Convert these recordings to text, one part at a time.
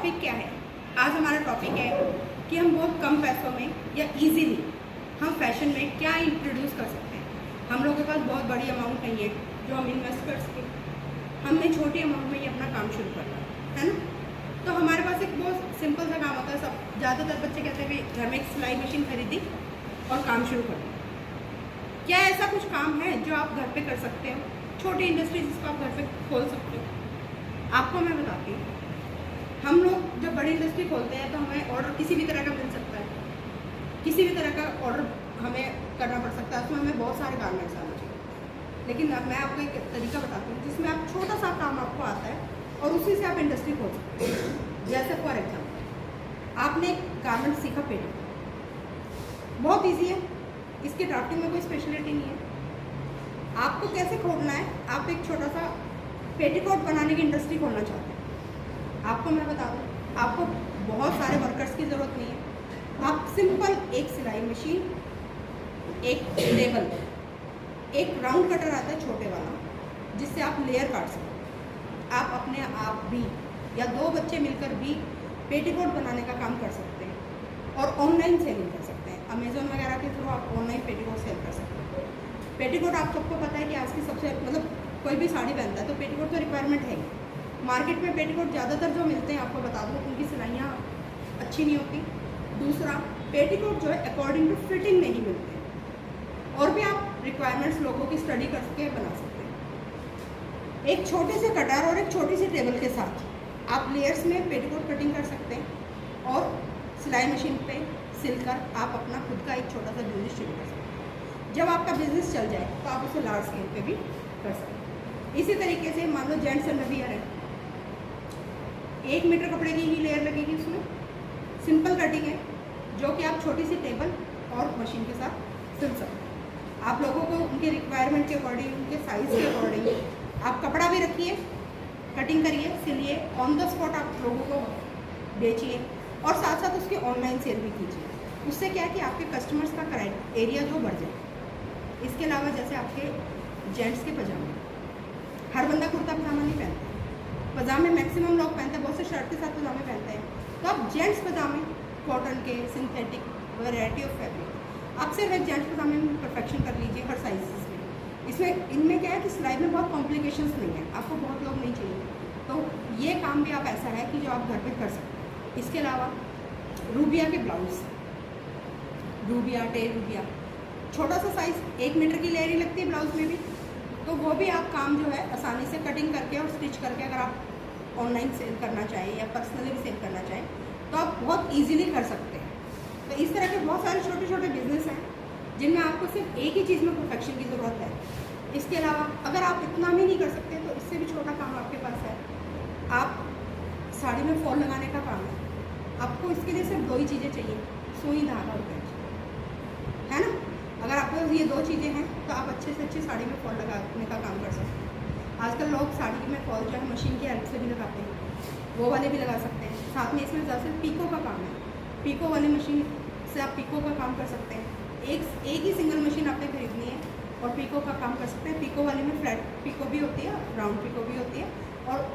Topic क्या है? आज हमारा टॉपिक है कि हम बहुत कम पैसों में या इजीली हम फैशन में क्या इंट्रोड्यूस कर सकते हैं। हम लोगों के पास बहुत बड़ी अमाउंट नहीं है जो हम इन्वेस्ट कर सकें, हमने छोटी अमाउंट में ही अपना काम शुरू करना है ना। तो हमारे पास एक बहुत सिंपल सा काम होता है। सब ज़्यादातर बच्चे कहते हैं भाई घर में एक सिलाई मशीन खरीदी और काम शुरू कर दिया। क्या ऐसा कुछ काम है जो आप घर पे कर सकते हो? छोटी इंडस्ट्री जिसको आप घर पे खोल सकते हो। आपको मैं बताती हूँ, हम लोग जब बड़ी इंडस्ट्री खोलते हैं तो हमें ऑर्डर किसी भी तरह का मिल सकता है, किसी भी तरह का ऑर्डर हमें करना पड़ सकता है। उसमें हमें बहुत सारे गारमेंट्स आना चाहिए। लेकिन अब मैं आपको एक तरीका बताती हूँ जिसमें आप छोटा सा काम आपको आता है और उसी से आप इंडस्ट्री खोल सकते हैं। जैसे फॉर एग्जाम्पल आपने एक गारमेंट सीखा, पेटीकोट, बहुत ईजी है, इसकी ड्राफ्टिंग में कोई स्पेशलिटी नहीं है। आपको कैसे खोलना है? आप एक छोटा सा पेटीकोट बनाने की इंडस्ट्री खोलना चाहते हैं। आपको मैं बता दूँ, आपको बहुत सारे वर्कर्स की ज़रूरत नहीं है। आप सिंपल एक सिलाई मशीन, एक टेबल, एक राउंड कटर आता है छोटे वाला जिससे आप लेयर काट सकते हैं। आप अपने आप भी या दो बच्चे मिलकर भी पेटीकोट बनाने का काम कर सकते हैं और ऑनलाइन सेलिंग कर सकते हैं। अमेज़ॉन वगैरह के थ्रू आप ऑनलाइन पेटीकोट सेल कर सकते हैं। पेटीकोट आप सबको पता है कि आज की सबसे कोई भी साड़ी पहनता है तो पेटीकोट तो रिक्वायरमेंट है ही। मार्केट में पेटीकोट ज़्यादातर जो मिलते हैं, आपको बता दूँ, उनकी सिलाइयाँ अच्छी नहीं होती। दूसरा, पेटीकोट जो है अकॉर्डिंग टू फिटिंग नहीं मिलते। और भी आप रिक्वायरमेंट्स लोगों की स्टडी करके बना सकते हैं। एक छोटे से कटर और एक छोटी सी टेबल के साथ आप लेयर्स में पेटीकोट कटिंग कर सकते हैं और सिलाई मशीन पे सिलकर आप अपना खुद का एक छोटा सा बिजनेस शुरू कर सकते हैं। जब आपका बिजनेस चल जाए तो आप उसे लार्ज स्केल पे भी कर सकते हैं। इसी तरीके से मान लो जेंट्स अंडरवियर है, 1 मीटर कपड़े की ही लेयर लगेगी, उसमें सिंपल कटिंग है जो कि आप छोटी सी टेबल और मशीन के साथ सिल सकते हैं। आप लोगों को उनके रिक्वायरमेंट के अकॉर्डिंग, उनके साइज़ के अकॉर्डिंग आप कपड़ा भी रखिए, कटिंग करिए, सिलिए, ऑन द स्पॉट आप लोगों को बेचिए और साथ साथ उसकी ऑनलाइन सेल भी कीजिए। उससे क्या है कि आपके कस्टमर्स का एरिया जो बढ़ जाए। इसके अलावा जैसे आपके जेंट्स के पजामे, हर बंदा कुर्ता पजामा नहीं पहनता, पजामे मैक्सिमम लोग पहनते हैं, बहुत से शर्ट के साथ पजामे पहनते हैं। तो आप जेंट्स पजामे, कॉटन के, सिंथेटिक, वैरायटी ऑफ फैब्रिक, आप सिर्फ एक जेंट्स पजामे में परफेक्शन कर लीजिए हर साइज़ में। इसमें इनमें क्या है कि सिलाई में बहुत कॉम्प्लिकेशंस नहीं है, आपको बहुत लोग नहीं चाहिए। तो ये काम भी आप ऐसा है कि जो आप घर पे कर सकते हैं। इसके अलावा रूबिया के ब्लाउज, रूबिया, टे रूबिया, छोटा सा साइज़ 1 मीटर की लेयर ही लगती है ब्लाउज में भी। तो वो भी आप काम जो है आसानी से कटिंग करके और स्टिच करके अगर आप ऑनलाइन सेल करना चाहें या पर्सनली भी सेल करना चाहें तो आप बहुत ईजिली कर सकते हैं। तो इस तरह के बहुत सारे छोटे छोटे बिजनेस हैं जिनमें आपको सिर्फ एक ही चीज़ में परफेक्शन की ज़रूरत है। इसके अलावा अगर आप इतना भी नहीं कर सकते तो इससे भी छोटा काम आपके पास है। आप साड़ी में फॉल लगाने का काम है, आपको इसके लिए सिर्फ 2 ही चीज़ें चाहिए, सुई, धागा और कैंची, है ना। अगर आपके पास ये 2 चीज़ें हैं तो आप अच्छे से अच्छी साड़ी में फॉल लगाने का काम कर सकते हैं। आजकल लोग साड़ी में फॉल जो है मशीन की हेल्प से भी लगाते हैं, वो वाले भी लगा सकते हैं। साथ में इसमें ज़्यादा पीको का काम है, पीको वाली मशीन से आप पीको का काम कर सकते हैं। एक ही सिंगल मशीन आपने खरीदनी है और पीको का काम कर सकते हैं। पीको वाले में फ्लैट पीको भी होती है, राउंड पीको भी होती है और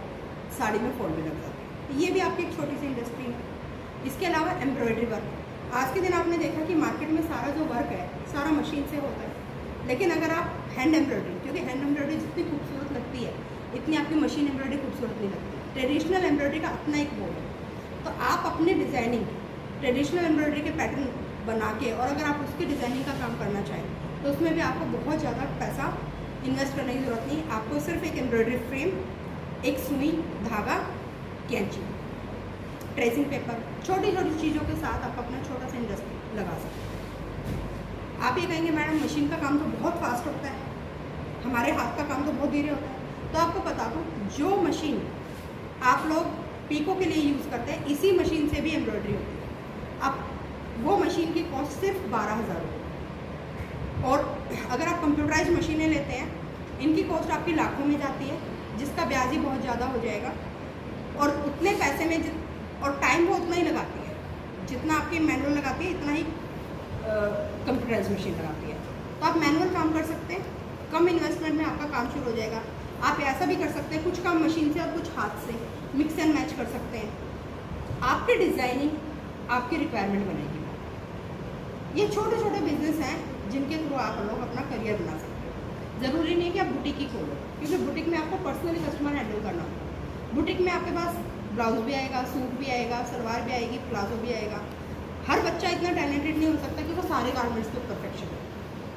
साड़ी में फॉल भी लग जाती है। तो ये भी आपकी एक छोटी सी इंडस्ट्री है। इसके अलावा एम्ब्रॉयडरी वर्क, आज के दिन आपने देखा कि मार्केट में सारा जो वर्क है सारा मशीन से होता है। लेकिन अगर आप हैंड एम्ब्रॉयडरी, क्योंकि हैंड एम्ब्रॉयडरी जितनी खूबसूरत लगती है इतनी आपकी मशीन एम्ब्रॉयडरी खूबसूरत नहीं लगती। ट्रेडिशनल एम्ब्रॉयडरी का अपना एक वो है। तो आप अपनी डिज़ाइनिंग ट्रेडिशनल एम्ब्रॉयडरी के पैटर्न बना के और अगर आप उसकी डिज़ाइनिंग का काम करना चाहें तो उसमें भी आपको बहुत ज़्यादा पैसा इन्वेस्ट करने की ज़रूरत नहीं। आपको सिर्फ एक एम्ब्रॉयडरी फ्रेम, एक सुई, धागा, कैंची, ट्रेसिंग पेपर, छोटी छोटी चीज़ों के साथ आप अपना छोटा सा इंडस्ट्री लगा सकते हैं। आप ये कहेंगे मैडम मशीन का काम तो बहुत फास्ट होता है, हमारे हाथ का काम तो बहुत धीरे होता है। तो आपको बता दूँ, जो मशीन आप लोग पीको के लिए यूज़ करते हैं इसी मशीन से भी एम्ब्रॉयडरी होती है। अब वो मशीन की कॉस्ट सिर्फ 12,000 रुपये। और अगर आप कंप्यूटराइज मशीनें लेते हैं इनकी कॉस्ट आपकी लाखों में जाती है, जिसका ब्याज ही बहुत ज़्यादा हो जाएगा। और उतने पैसे में और टाइम वो उतना ही लगाती है जितना आपकी मैनुअल लगाती है, इतना ही कंप्यूटराइज मशीन लगाती है। तो आप मैनुअल काम कर सकते हैं, कम इन्वेस्टमेंट में आपका काम शुरू हो जाएगा। आप ऐसा भी कर सकते हैं, कुछ काम मशीन से और कुछ हाथ से मिक्स एंड मैच कर सकते हैं। आपकी डिज़ाइनिंग आपकी रिक्वायरमेंट बनेगी। ये छोटे छोटे बिजनेस हैं जिनके थ्रू आप लोग अपना करियर बना सकते हो। ज़रूरी नहीं कि आप बुटीक ही खोलो, क्योंकि बुटीक में आपको पर्सनली कस्टमर हैंडल करना होगा। बुटीक में आपके पास ब्लाउज भी आएगा, सूट भी आएगा, सलवार भी आएगी, प्लाजो भी आएगा। हर बच्चा इतना टैलेंटेड नहीं हो सकता कि वो सारे गारमेंट्स पे परफेक्शन है,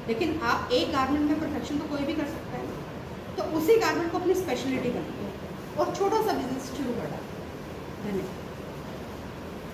लेकिन आप एक गारमेंट में परफेक्शन तो कोई भी कर सकता है। तो उसी गारमेंट को अपनी स्पेशलिटी बनाइए और छोटा सा बिजनेस शुरू करना। धन्यवाद।